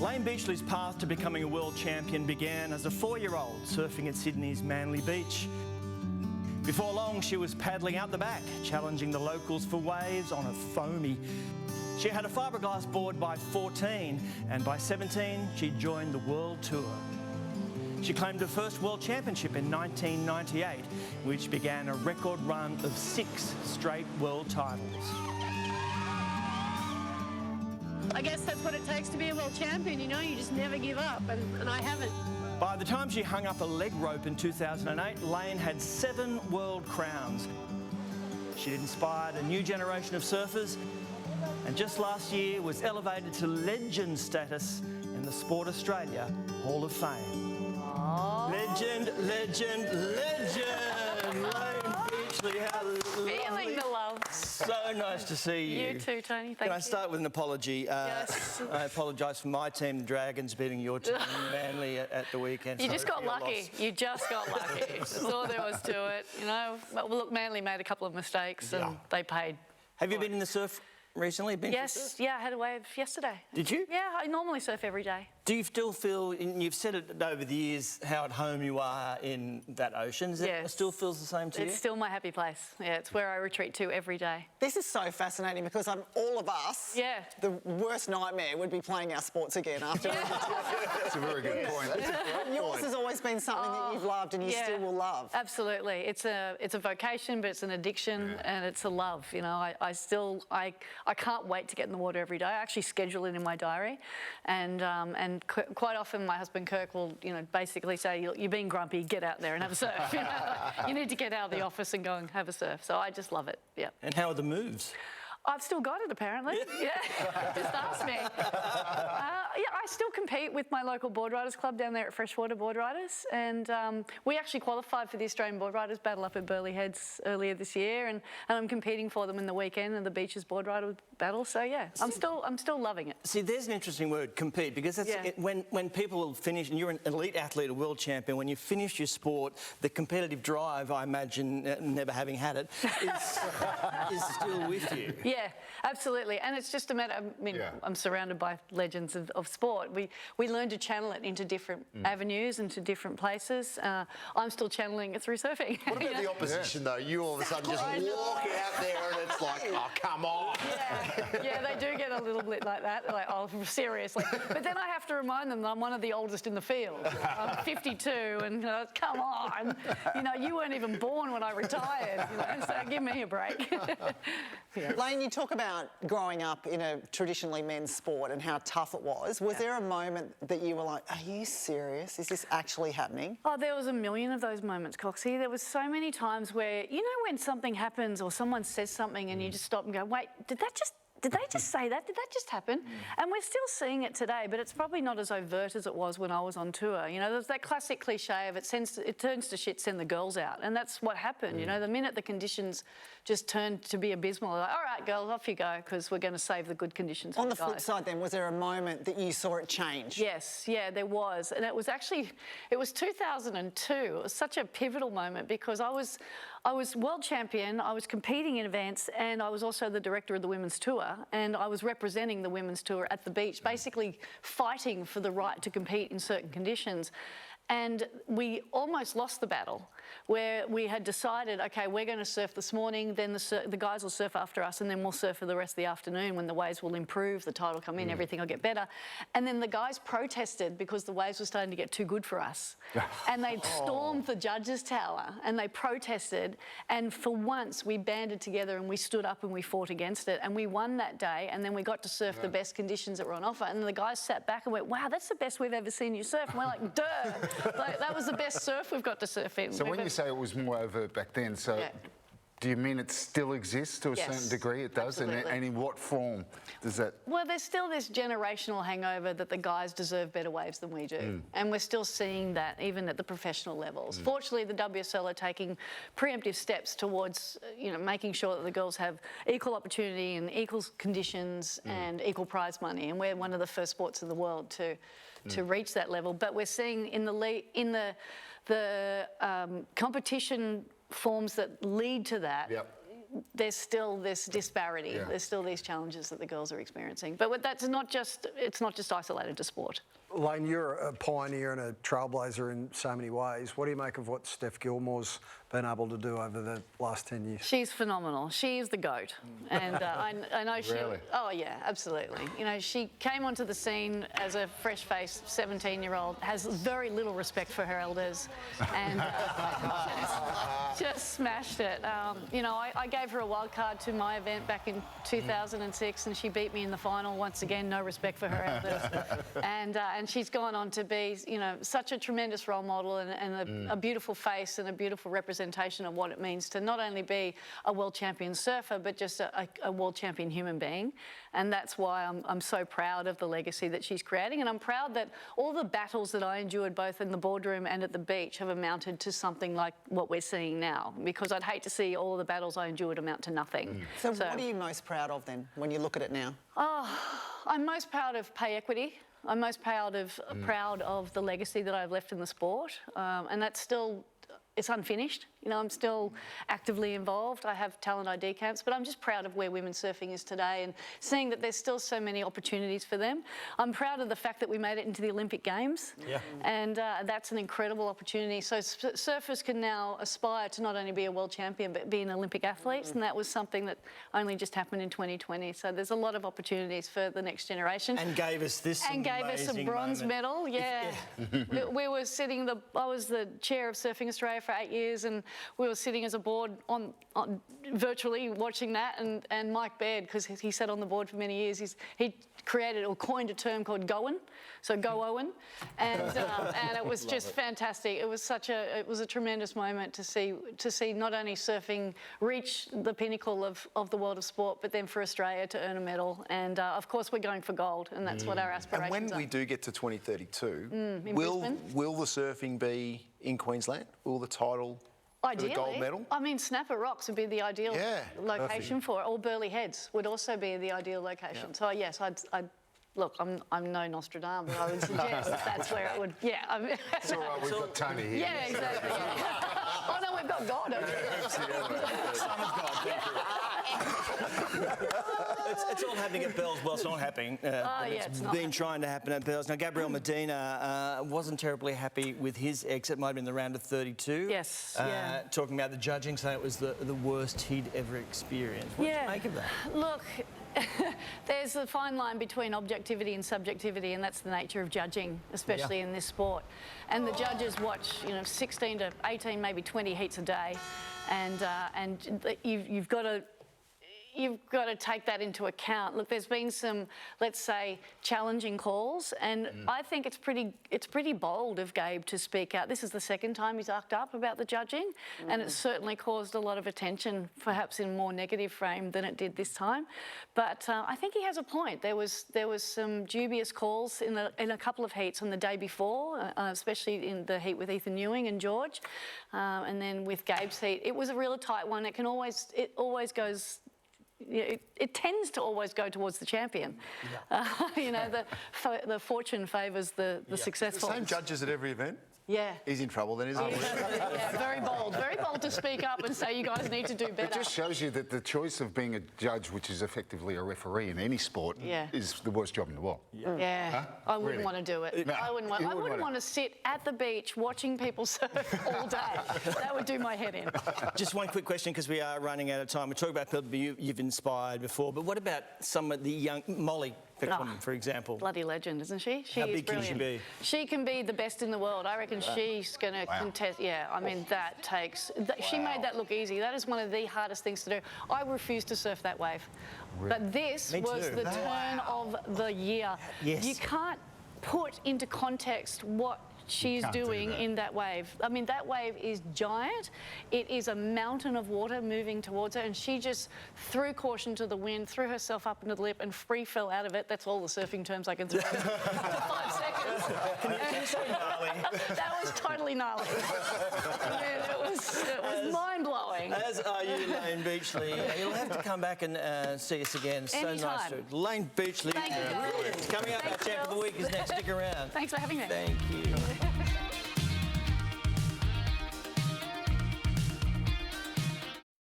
Layne Beachley's path to becoming a world champion began as a 4-year-old surfing at Sydney's Manly Beach. Before long, she was paddling out the back, challenging the locals for waves on a foamy. She had a fiberglass board by 14, and by 17, she joined the World Tour. She claimed her first World Championship in 1998, which began a record run of 6 straight world titles. I guess that's what it takes to be a world champion, you know, you just never give up, and I haven't. By the time she hung up a leg rope in 2008, Layne had 7 world crowns. She inspired a new generation of surfers, and just last year was elevated to legend status in the Sport Australia Hall of Fame. Aww. Legend, legend, legend! Layne Beachley, how lovely. Feeling the love. So nice to see you. You too, Tony. Thank you. Can I start with an apology? Yes. I apologise for my team, the Dragons, beating your team, Manly, at the weekend. You just got lucky. You just got lucky. That's all there was to it, you know. But look, Manly made a couple of mistakes and they paid. Have you been in the surf recently? Yes, yeah, I had a wave yesterday. Did you? Yeah, I normally surf every day. Do you still feel, and you've said it over the years, how at home you are in that ocean? Is it still feels the same to you? It's still my happy place. Yeah, it's where I retreat to every day. This is so fascinating because all of us, the worst nightmare would be playing our sports again after. That's a very good point. Yours has always been something that you've loved and you still will love. Absolutely. It's a vocation, but it's an addiction and it's a love. You know, I can't wait to get in the water every day. I actually schedule it in my diary, and quite often my husband Kirk will, you know, basically say, "You're being grumpy. Get out there and have a surf. You know? You need to get out of the office and go and have a surf." So I just love it. Yeah. And how are the moves? I've still got it, apparently. Yeah, just ask me. Yeah, I still compete with my local board riders club down there at Freshwater Board Riders, and we actually qualified for the Australian Board Riders Battle up at Burleigh Heads earlier this year, and I'm competing for them in the weekend in the Beaches Board Rider Battle. So yeah, I'm still loving it. See, there's an interesting word, compete, because that's when people finish, and you're an elite athlete, a world champion, when you finish your sport, the competitive drive, I imagine, never having had it, is still with you. Yeah, absolutely. And it's just a matter, I mean, I'm surrounded by legends of sport. We learn to channel it into different avenues, into different places. I'm still channeling it through surfing. What about the opposition, though? You all of a sudden just walk out there and it's like, oh, come on. Yeah, they do get a little bit like that, like, oh, seriously. But then I have to remind them that I'm one of the oldest in the field. I'm 52 and, come on. You know, you weren't even born when I retired, you know, so give me a break. Layne, you talk about growing up in a traditionally men's sport and how tough it was. Was there a moment that you were like, are you serious? Is this actually happening? Oh, there was a million of those moments, Coxie. There was so many times where, you know, when something happens or someone says something and you just stop and go, wait, did they just say that? Did that just happen? And we're still seeing it today, but it's probably not as overt as it was when I was on tour. You know, there's that classic cliche of it turns to shit, send the girls out. And that's what happened. You know, the minute the conditions just turned to be abysmal, like, all right, girls, off you go, because we're going to save the good conditions for On the the flip side then, was there a moment that you saw it change? Yes, yeah, there was. And it was 2002. It was such a pivotal moment because I was world champion, I was competing in events, and I was also the director of the women's tour, and I was representing the women's tour at the beach, basically fighting for the right to compete in certain conditions. And we almost lost the battle where we had decided, okay, we're going to surf this morning, then the guys will surf after us, and then we'll surf for the rest of the afternoon when the waves will improve, the tide will come in, everything will get better. And then the guys protested because the waves were starting to get too good for us. And they stormed the judges' tower and they protested. And for once, we banded together and we stood up and we fought against it. And we won that day. And then we got to surf the best conditions that were on offer. And the guys sat back and went, wow, that's the best we've ever seen you surf. And we're like, duh. Like, that was the best surf we've got to surf in. So when you say it was more overt back then, so do you mean it still exists to a certain degree? It does, and in what form does that? Well, there's still this generational hangover that the guys deserve better waves than we do, and we're still seeing that even at the professional levels. Fortunately, the WSL are taking preemptive steps towards, you know, making sure that the girls have equal opportunity and equal conditions and equal prize money, and we're one of the first sports in the world to reach that level. But we're seeing in the competition forms that lead to that, there's still this disparity. Yeah. There's still these challenges that the girls are experiencing. But that's not just, it's not just isolated to sport. Layne, you're a pioneer and a trailblazer in so many ways. What do you make of what Steph Gilmore's been able to do over the last 10 years? She's phenomenal. She is the GOAT. And I know she... Really? Oh, yeah, absolutely. You know, she came onto the scene as a fresh-faced 17-year-old, has very little respect for her elders, and just smashed it. You know, I gave her a wild card to my event back in 2006, and she beat me in the final. Once again, no respect for her elders. And she's gone on to be, you know, such a tremendous role model and a beautiful face and a beautiful representation of what it means to not only be a world champion surfer, but just a world champion human being. And that's why I'm so proud of the legacy that she's creating. And I'm proud that all the battles that I endured both in the boardroom and at the beach have amounted to something like what we're seeing now. Because I'd hate to see all the battles I endured amount to nothing. So what are you most proud of then, when you look at it now? Oh, I'm most proud of pay equity. I'm most proud of the legacy that I've left in the sport, and that's still, it's unfinished. You know, I'm still actively involved. I have talent ID camps, but I'm just proud of where women's surfing is today and seeing that there's still so many opportunities for them. I'm proud of the fact that we made it into the Olympic Games, and that's an incredible opportunity. So surfers can now aspire to not only be a world champion, but be an Olympic athlete, and that was something that only just happened in 2020. So there's a lot of opportunities for the next generation. And gave us this and gave us a bronze medal. Yeah, we were sitting. I was the chair of Surfing Australia for 8 years, and we were sitting as a board on virtually watching that, and Mike Baird, because he sat on the board for many years, he created or coined a term called "Goin'," so go Owen, and it was just fantastic. It was a tremendous moment to see not only surfing reach the pinnacle of the world of sport, but then for Australia to earn a medal, and of course we're going for gold, and that's what our aspirations are. And when we do get to 2032, will the surfing be in Queensland? Will the title for the gold medal? I mean, Snapper Rocks would be the ideal location for it, or Burleigh Heads would also be the ideal location. So yes, I'd look, I'm no Nostradamus, but I would suggest that's where it would. Yeah, I mean, It's all right, we've got Tony here. Yeah, exactly. Yeah. Oh no, we've got God over here. It's all happening at Bells. Well, it's not happening. It's been trying to happen at Bells. Now, Gabriel Medina wasn't terribly happy with his exit. Might have been the round of 32. Yes, talking about the judging, saying it was the worst he'd ever experienced. What do you make of that? Look, there's a fine line between objectivity and subjectivity, and that's the nature of judging, especially in this sport. And the judges watch, 16 to 18, maybe 20 heats a day, and you've got to take that into account. Look, there's been some, let's say, challenging calls, and I think it's pretty bold of Gabe to speak out. This is the second time he's arced up about the judging, and it's certainly caused a lot of attention, perhaps in a more negative frame than it did this time. But I think he has a point. There was some dubious calls in a couple of heats on the day before, especially in the heat with Ethan Ewing and George, and then with Gabe's heat. It was a real tight one. It always goes. It tends to always go towards the champion. The fortune favours the successful. The same judges at every event? Yeah. He's in trouble then, isn't he? Yeah, very bold to speak up and say you guys need to do better. It just shows you that the choice of being a judge, which is effectively a referee in any sport, is the worst job in the world. Yeah, huh? I wouldn't want to do it. No, I wouldn't want to sit at the beach watching people surf all day. That would do my head in. Just one quick question, because we are running out of time. We talk about people you've inspired before, but what about some of the young Molly? For example. Bloody legend, isn't she? How big can she be? She can be the best in the world. I reckon she's going to contest. Yeah, I mean, that takes... She made that look easy. That is one of the hardest things to do. I refuse to surf that wave. Really? But this was the turn of the year. Yes. You can't put into context what she's doing in that wave. I mean, that wave is giant. It is a mountain of water moving towards her, and she just threw caution to the wind, threw herself up into the lip, and free fell out of it. That's all the surfing terms I can throw. For 5 seconds. Can you say gnarly? That was totally gnarly. I mean, it was mind-blowing. As are you, Layne Beachley. You'll have to come back and see us again. So Anytime. nice to Layne Beachley. Thank you, guys. Coming up, our champ of the week is next. Stick around. Thanks for having me. Thank you.